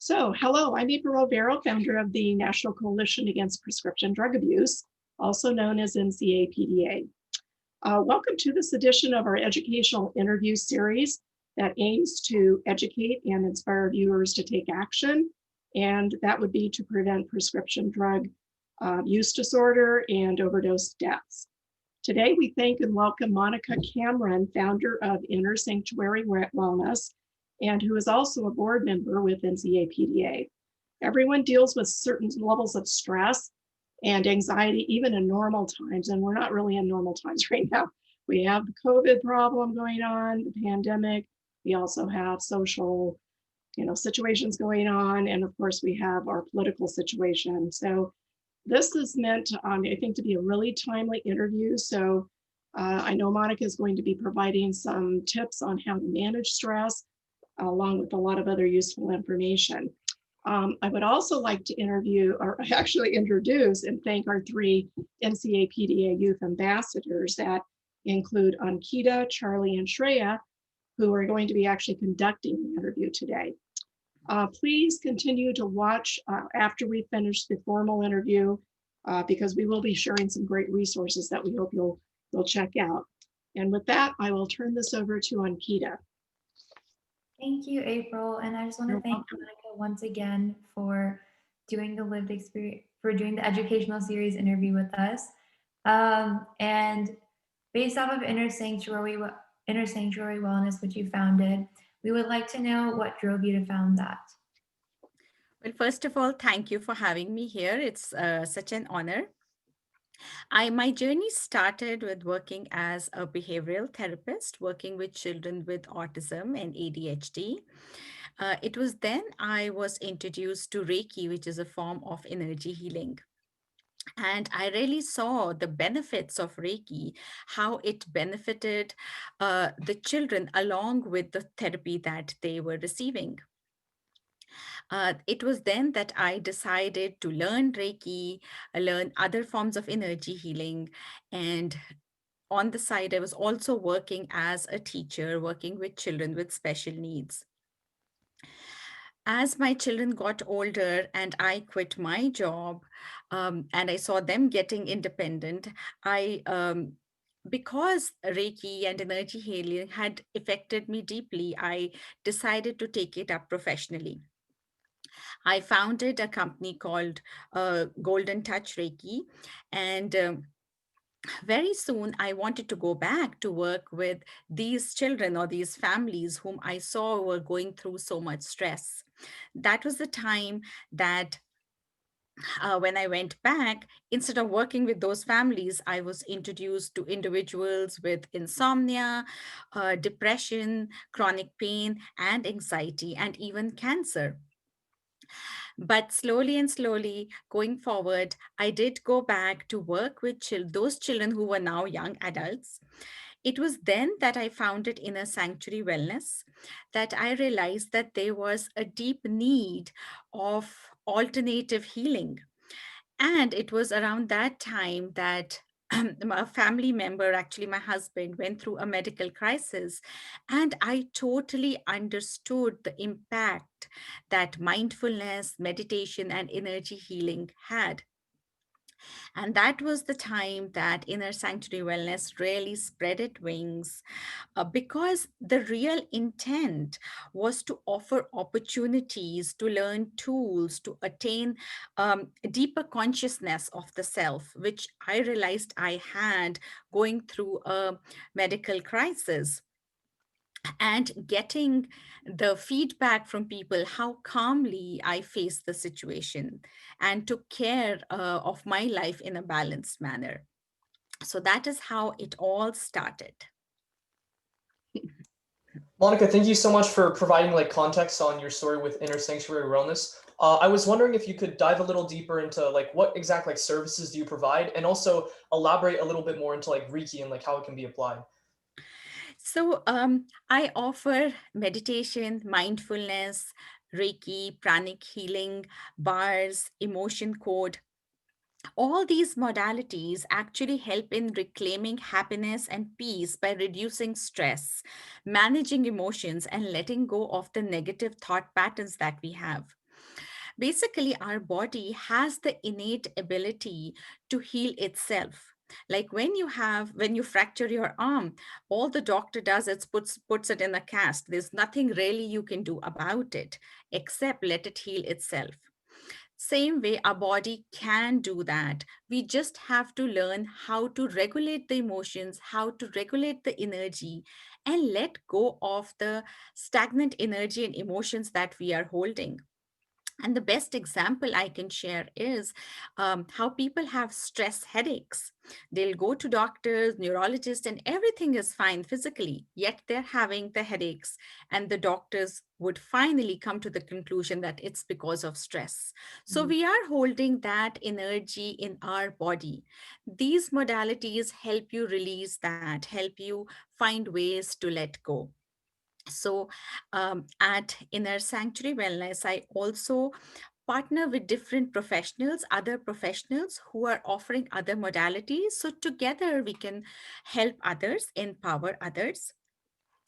Hello, I'm April Romero, founder of the National Coalition Against Prescription Drug Abuse, also known as NCAPDA. Welcome to this edition of our educational interview series that aims to educate and inspire viewers to take action, and that would be to prevent prescription drug use disorder and overdose deaths. Today, we thank and welcome Monica Kamran, founder of Inner Sanctuary Wellness, and who is also a board member with NCAPDA. Everyone deals with certain levels of stress and anxiety, even in normal times, and we're not really in normal times right now. We have the COVID problem going on, the pandemic. We also have social, situations going on, and of course, we have our political situation. So this is meant, I think, to be a really timely interview. So I know Monica is going to be providing some tips on how to manage stress, along with a lot of other useful information. I would also like to introduce and thank our three NCAPDA youth ambassadors that include Ankita, Charlie, and Shreya, who are going to be actually conducting the interview today. Please continue to watch after we finish the formal interview because we will be sharing some great resources that we hope you'll check out. And with that, I will turn this over to Ankita. Thank you, April. And I just want to thank Monica once again for doing the lived experience, for doing the educational series interview with us. And based off of Inner Sanctuary Wellness, which you founded, we would like to know what drove you to found that. Well, first of all, thank you for having me here. It's such an honor. My journey started with working as a behavioral therapist, working with children with autism and ADHD. It was then I was introduced to Reiki, which is a form of energy healing. And I really saw the benefits of Reiki, how it benefited the children along with the therapy that they were receiving. It was then that I decided to learn Reiki, learn other forms of energy healing. And on the side, I was also working as a teacher, working with children with special needs. As my children got older and I quit my job and I saw them getting independent, because Reiki and energy healing had affected me deeply, I decided to take it up professionally. I founded a company called Golden Touch Reiki, and very soon I wanted to go back to work with these children or these families whom I saw were going through so much stress. That was the time that when I went back, instead of working with those families, I was introduced to individuals with insomnia, depression, chronic pain, and anxiety, and even cancer. But slowly and slowly, going forward, I did go back to work with those children who were now young adults. It was then that I founded Inner Sanctuary Wellness, that I realized that there was a deep need of alternative healing. And it was around that time that a family member, actually my husband, went through a medical crisis. And I totally understood the impact that mindfulness, meditation, and energy healing had. And that was the time that Inner Sanctuary Wellness really spread its wings because the real intent was to offer opportunities to learn tools to attain deeper consciousness of the self, which I realized I had going through a medical crisis, and getting the feedback from people how calmly I faced the situation and took care of my life in a balanced manner. So that is how it all started. Monica, thank you so much for providing context on your story with Inner Sanctuary Wellness. I was wondering if you could dive a little deeper into what exact services do you provide, and also elaborate a little bit more into Reiki and how it can be applied. So I offer meditation, mindfulness, Reiki, pranic healing, bars, emotion code. All these modalities actually help in reclaiming happiness and peace by reducing stress, managing emotions, and letting go of the negative thought patterns that we have. Basically, our body has the innate ability to heal itself. Like when you fracture your arm, all the doctor does is puts it in a cast. There's nothing really you can do about it except let it heal itself. Same way, our body can do that. We just have to learn how to regulate the emotions, how to regulate the energy, and let go of the stagnant energy and emotions that we are holding. And the best example I can share is how people have stress headaches. They'll go to doctors, neurologists, and everything is fine physically, yet they're having the headaches. And the doctors would finally come to the conclusion that it's because of stress. So Mhm. we are holding that energy in our body. These modalities help you release that, help you find ways to let go. So at Inner Sanctuary Wellness, I also partner with different professionals, other professionals who are offering other modalities. So together we can help others, empower others.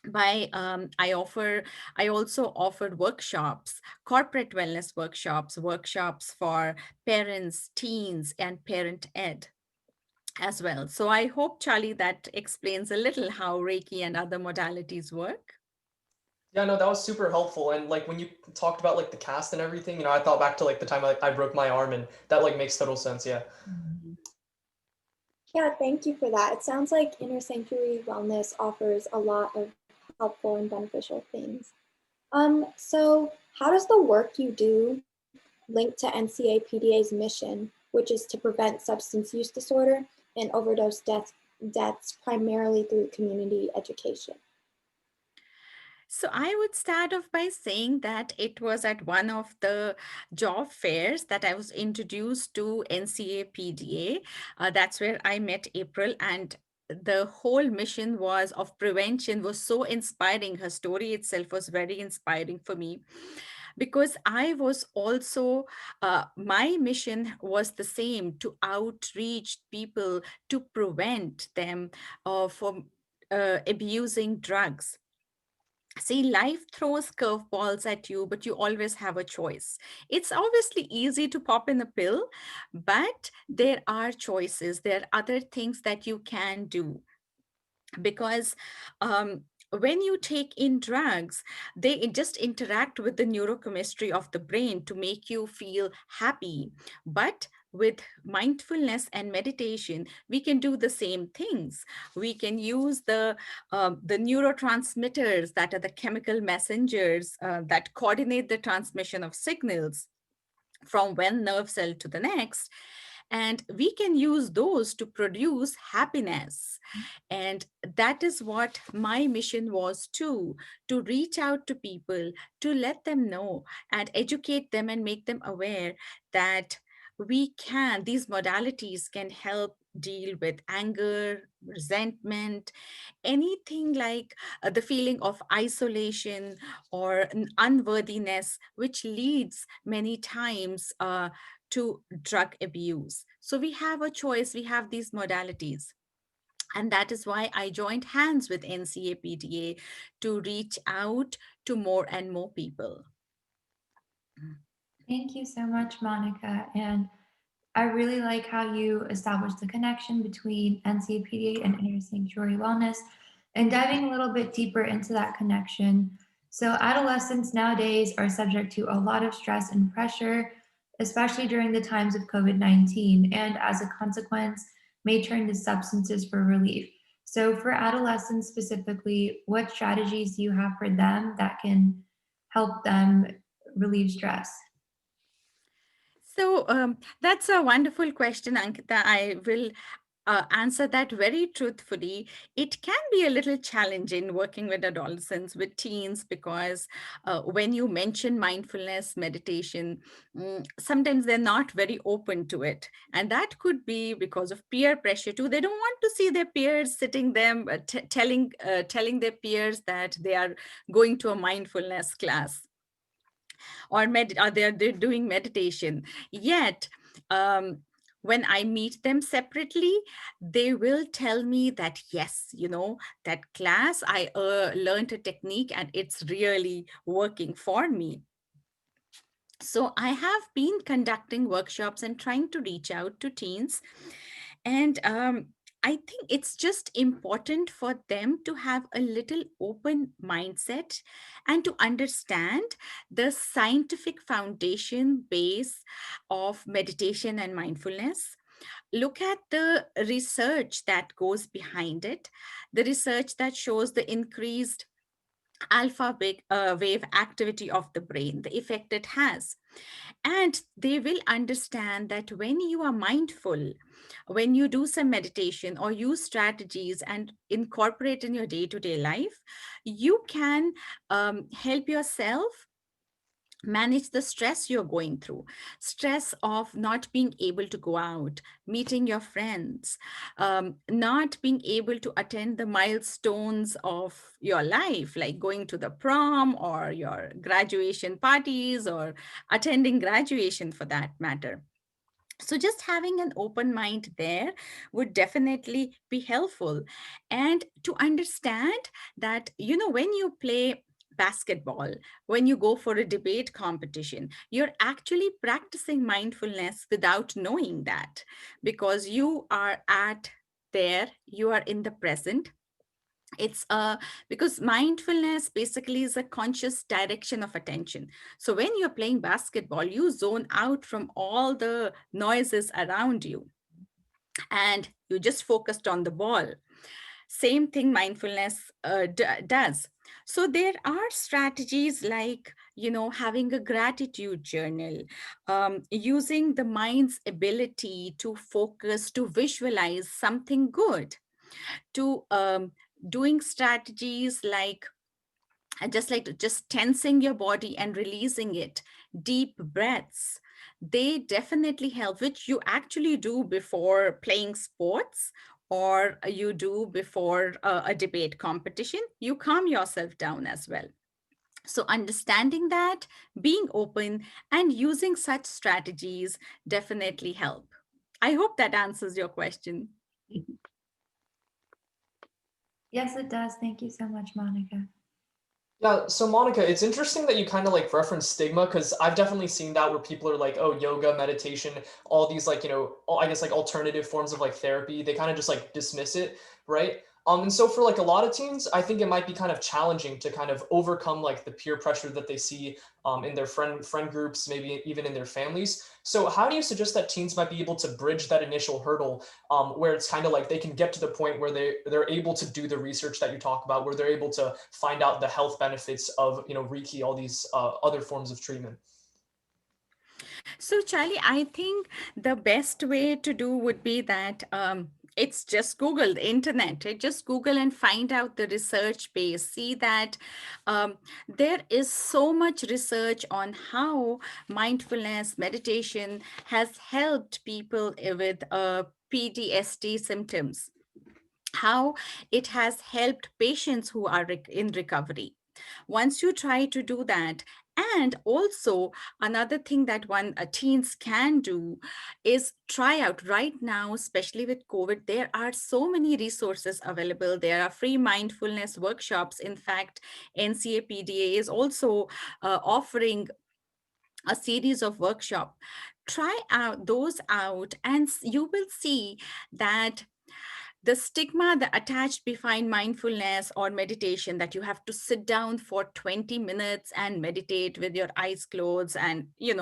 By I also offered workshops, corporate wellness workshops, workshops for parents, teens, and parent ed as well. So I hope, Charlie, that explains a little how Reiki and other modalities work. Yeah, no, that was super helpful. And like when you talked about like the cast and everything, I thought back to like the time I broke my arm, and that like makes total sense. Yeah. Mhm. Yeah, thank you for that. It sounds like Inner Sanctuary Wellness offers a lot of helpful and beneficial things. So how does the work you do link to NCAPDA's mission, which is to prevent substance use disorder and overdose deaths primarily through community education? So I would start off by saying that it was at one of the job fairs that I was introduced to NCAPDA. That's where I met April, and the whole mission was of prevention was so inspiring. Her story itself was very inspiring for me because I was also my mission was the same, to outreach people to prevent them from abusing drugs. See, life throws curveballs at you, but you always have a choice. It's obviously easy to pop in a pill, but there are choices. There are other things that you can do because when you take in drugs, they just interact with the neurochemistry of the brain to make you feel happy. But with mindfulness and meditation, we can do the same things. We can use the neurotransmitters, that are the chemical messengers that coordinate the transmission of signals from one nerve cell to the next, and we can use those to produce happiness. And that is what my mission was too, to reach out to people, to let them know and educate them and make them aware that these modalities can help deal with anger, resentment, anything like the feeling of isolation or unworthiness, which leads many times to drug abuse. So we have a choice, we have these modalities. And that is why I joined hands with NCAPDA to reach out to more and more people. Thank you so much, Monica. And I really like how you established the connection between NCPD and Inner Sanctuary Wellness and diving a little bit deeper into that connection. So, adolescents nowadays are subject to a lot of stress and pressure, especially during the times of COVID-19, and as a consequence, may turn to substances for relief. So, for adolescents specifically, what strategies do you have for them that can help them relieve stress? So that's a wonderful question, Ankita. I will answer that very truthfully. It can be a little challenging working with adolescents, with teens, because when you mention mindfulness, meditation, sometimes they're not very open to it. And that could be because of peer pressure too. They don't want to see their peers sitting them, telling their peers that they are going to a mindfulness class or they're doing meditation. Yet, um, when I meet them separately, they will tell me that, yes, that class, I learned a technique and it's really working for me. So I have been conducting workshops and trying to reach out to teens. And I think it's just important for them to have a little open mindset and to understand the scientific foundation base of meditation and mindfulness. Look at the research that goes behind it, the research that shows the increased wave activity of the brain, the effect it has. And they will understand that when you are mindful, when you do some meditation or use strategies and incorporate in your day to day life, you can help yourself manage the stress you're going through, stress of not being able to go out, meeting your friends, not being able to attend the milestones of your life, like going to the prom or your graduation parties or attending graduation for that matter. So just having an open mind there would definitely be helpful. And to understand that, when you play basketball, when you go for a debate competition, you're actually practicing mindfulness without knowing that, because you are you are in the present. It's because mindfulness basically is a conscious direction of attention. So when you're playing basketball, you zone out from all the noises around you and you just focused on the ball. Same thing mindfulness does. So there are strategies like, having a gratitude journal, using the mind's ability to focus, to visualize something good, to doing strategies like just tensing your body and releasing it, deep breaths. They definitely help, which you actually do before playing sports or you do before a debate competition. You calm yourself down as well. So understanding that, being open, and using such strategies definitely help. I hope that answers your question. Yes, it does. Thank you so much, Monica. Yeah, so Monica, it's interesting that you kind of like reference stigma because I've definitely seen that where people are like, oh, yoga, meditation, all these like, I guess like alternative forms of like therapy, they kind of just like dismiss it, right? And so for like a lot of teens, I think it might be kind of challenging to kind of overcome like the peer pressure that they see in their friend groups, maybe even in their families. So how do you suggest that teens might be able to bridge that initial hurdle where it's kind of like they can get to the point where they're able to do the research that you talk about, where they're able to find out the health benefits of Reiki, all these other forms of treatment? So, Charlie, I think the best way to do would be that it's just Google the internet. Right? Just Google and find out the research base. See that there is so much research on how mindfulness meditation has helped people with PTSD symptoms, how it has helped patients who are in recovery. Once you try to do that, and also another thing that teens can do is try out right now, especially with COVID. There are so many resources available. There are free mindfulness workshops. In fact, NCAPDA is also offering a series of workshop. Try out those out, and you will see that the stigma that attached behind mindfulness or meditation, that you have to sit down for 20 minutes and meditate with your eyes closed, and you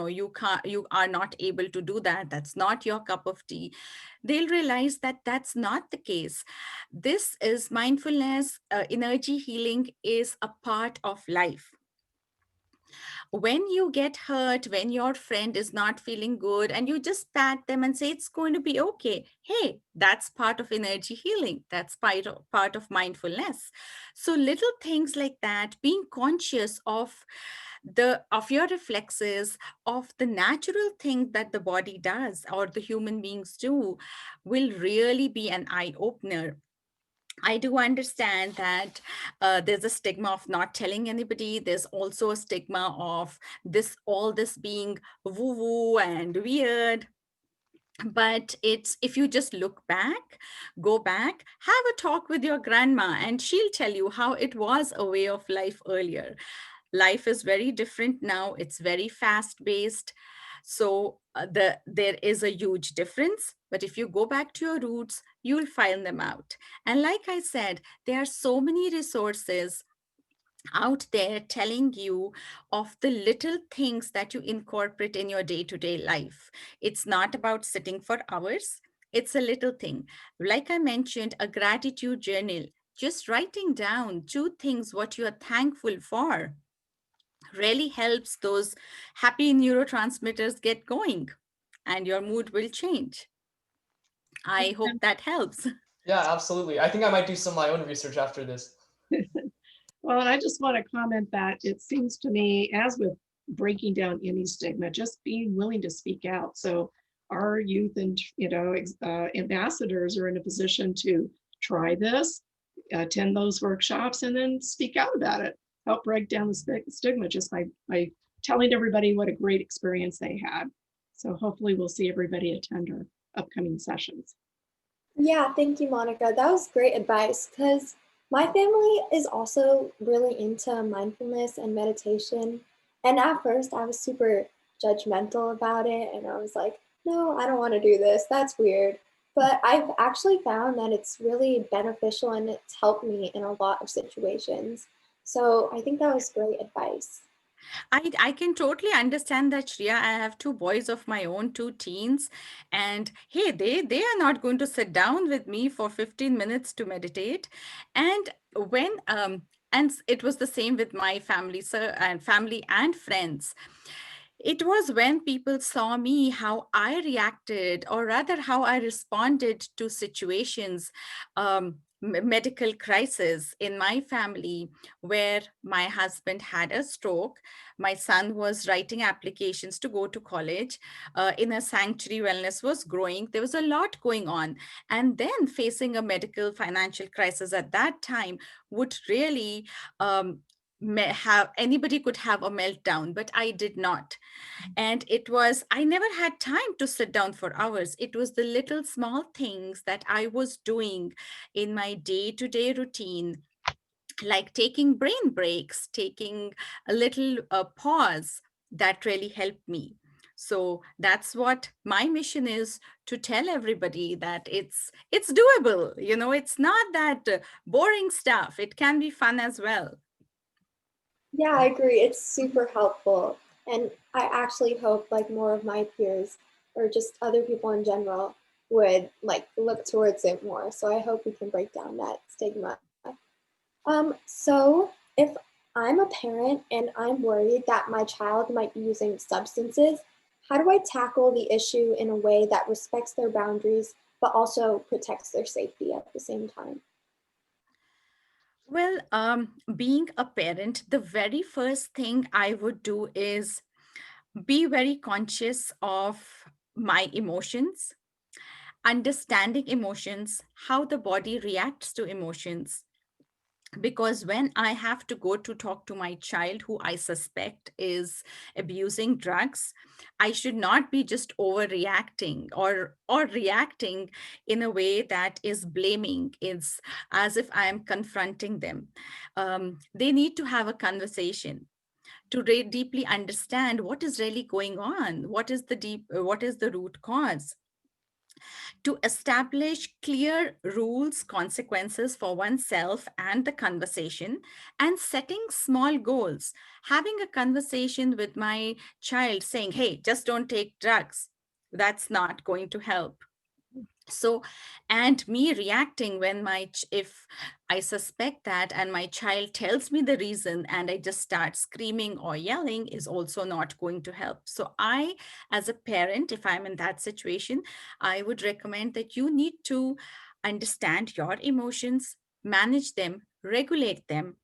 are not able to do that, that's not your cup of tea. They'll realize that that's not the case. This is mindfulness. Energy healing is a part of life. When you get hurt, when your friend is not feeling good, and you just pat them and say it's going to be okay, hey, that's part of energy healing. That's part of mindfulness. So little things like that, being conscious of your reflexes, of the natural thing that the body does or the human beings do, will really be an eye opener. I do understand that there's a stigma of not telling anybody. There's also a stigma of all this being woo woo and weird. But it's, if you just look back, go back, have a talk with your grandma, and she'll tell you how it was a way of life earlier. Life is very different now. It's very fast paced. So there is a huge difference. But if you go back to your roots, you'll find them out. And like I said, there are so many resources out there telling you of the little things that you incorporate in your day to day life. It's not about sitting for hours, it's a little thing. Like I mentioned, a gratitude journal, just writing down two things what you are thankful for really helps those happy neurotransmitters get going and your mood will change. I hope that helps. Yeah, absolutely. I think I might do some of my own research after this. Well, and I just want to comment that it seems to me, as with breaking down any stigma, just being willing to speak out. So our youth and ambassadors are in a position to try this, attend those workshops, and then speak out about it. Help break down the stigma just by telling everybody what a great experience they had. So hopefully we'll see everybody attend our upcoming sessions. Yeah, thank you, Monica. That was great advice because my family is also really into mindfulness and meditation. And at first, I was super judgmental about it. And I was like, no, I don't want to do this. That's weird. But I've actually found that it's really beneficial and it's helped me in a lot of situations. So I think that was great advice. I can totally understand that, Shreya. I have two boys of my own, two teens, and hey, they are not going to sit down with me for 15 minutes to meditate. And when it was the same with my family, sir, and family and friends. It was when people saw me how I reacted, or rather how I responded to situations, medical crisis in my family, where my husband had a stroke, my son was writing applications to go to college, in a sanctuary wellness was growing, there was a lot going on, and then facing a medical financial crisis at that time would really have anybody could have a meltdown, but I did not. And it was, I never had time to sit down for hours. It was the little small things that I was doing in my day to day routine, like taking brain breaks, taking a little pause, that really helped me. So that's what my mission is, to tell everybody that it's doable. It's not that boring stuff. It can be fun as well. Yeah, I agree. It's super helpful. And I actually hope like more of my peers or just other people in general would like look towards it more. So I hope we can break down that stigma. So if I'm a parent and I'm worried that my child might be using substances, how do I tackle the issue in a way that respects their boundaries but also protects their safety at the same time? Well, being a parent, the very first thing I would do is be very conscious of my emotions, understanding emotions, how the body reacts to emotions. Because when I have to go to talk to my child who I suspect is abusing drugs, I should not be just overreacting or reacting in a way that is blaming. It's as if I am confronting them. They need to have a conversation to deeply understand what is really going on, what is the root cause, to establish clear rules, consequences for oneself and the conversation, and setting small goals. Having a conversation with my child saying, hey, just don't take drugs, that's not going to help. So, and me reacting when if I suspect that and my child tells me the reason and I just start screaming or yelling, is also not going to help. So I, as a parent, if I'm in that situation, I would recommend that you need to understand your emotions, manage them, regulate them,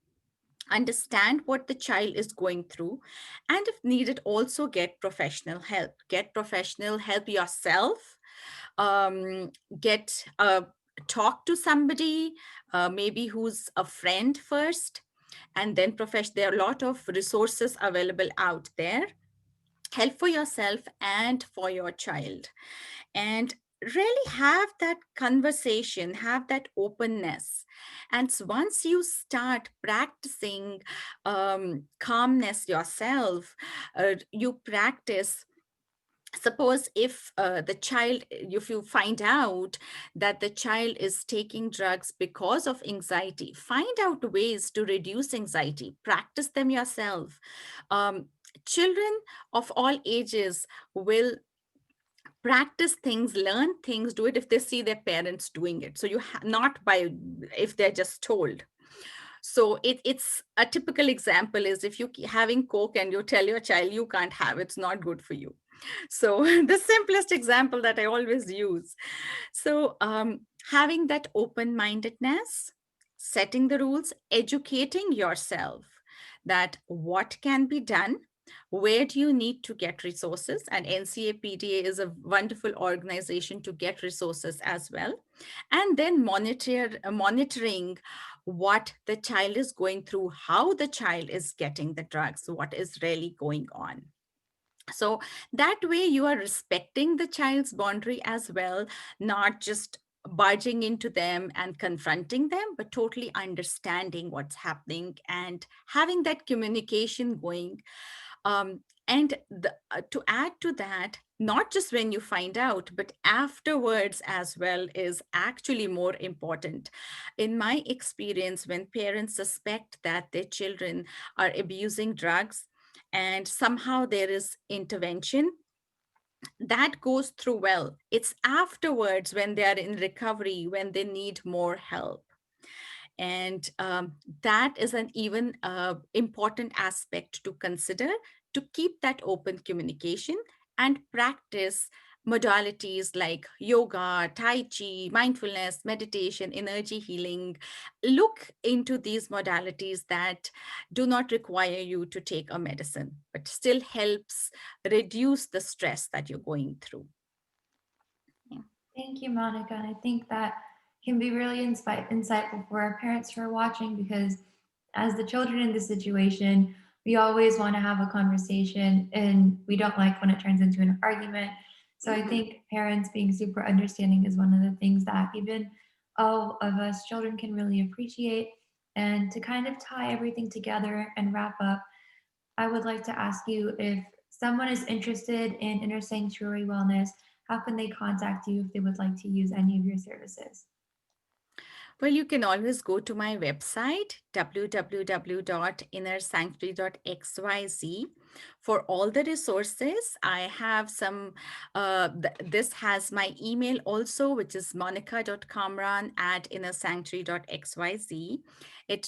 understand what the child is going through, and if needed, also get professional help. Get professional help yourself. um, get talk to somebody, maybe who's a friend first, and then there are a lot of resources available out there. Help for yourself and for your child. And really have that conversation, have that openness. And once you start practicing calmness yourself, you practice. Suppose if if you find out that the child is taking drugs because of anxiety, find out ways to reduce anxiety, practice them yourself. um, Children of all ages will practice things, learn things, do it if they see their parents doing it. So not by if they're just told. So it's a typical example is if you having Coke and you tell your child you can't have, it's not good for you. So the simplest example that I always use. So having that open-mindedness, setting the rules, educating yourself that what can be done, where do you need to get resources, and NCAPDA is a wonderful organization to get resources as well, and then monitoring what the child is going through, how the child is getting the drugs, what is really going on. So that way you are respecting the child's boundary as well, not just barging into them and confronting them, but totally understanding what's happening and having that communication going. To add to that, not just when you find out, but afterwards as well is actually more important. In my experience, when parents suspect that their children are abusing drugs, and somehow there is intervention, that goes through well. It's afterwards when they are in recovery, when they need more help. And that is an even important aspect to consider, to keep that open communication and practice modalities like yoga, tai chi, mindfulness, meditation, energy healing. Look into these modalities that do not require you to take a medicine, but still helps reduce the stress that you're going through. Thank you, Monica. And I think that can be really insightful for our parents who are watching, because as the children in this situation, we always want to have a conversation and we don't like when it turns into an argument. So I think parents being super understanding is one of the things that even all of us children can really appreciate. And to kind of tie everything together and wrap up, I would like to ask you, if someone is interested in Inner Sanctuary Wellness, how can they contact you if they would like to use any of your services? Well, you can always go to my website, www.innersanctuary.xyz, for all the resources. I have some, this has my email also, which is monica.kamran@innersanctuary.xyz.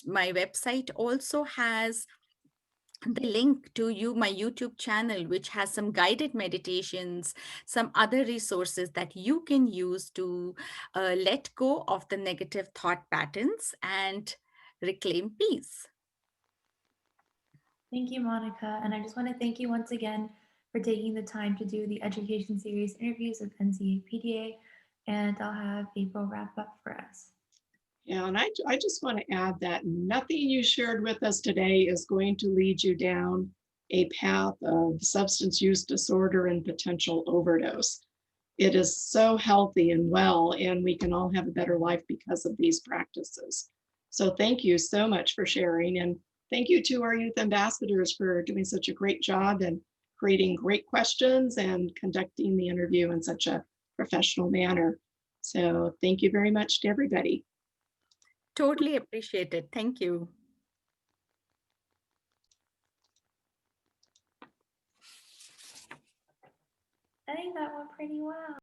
My website also has the link to my YouTube channel, which has some guided meditations, some other resources that you can use to let go of the negative thought patterns and reclaim peace. Thank you, Monica. And I just want to thank you once again for taking the time to do the education series interviews with NCAPDA. And I'll have April wrap up for us. Yeah, and I just want to add that nothing you shared with us today is going to lead you down a path of substance use disorder and potential overdose. It is so healthy and well, and we can all have a better life because of these practices. So thank you so much for sharing. And thank you to our youth ambassadors for doing such a great job and creating great questions and conducting the interview in such a professional manner. So thank you very much to everybody. Totally appreciate it. Thank you. I think that went pretty well.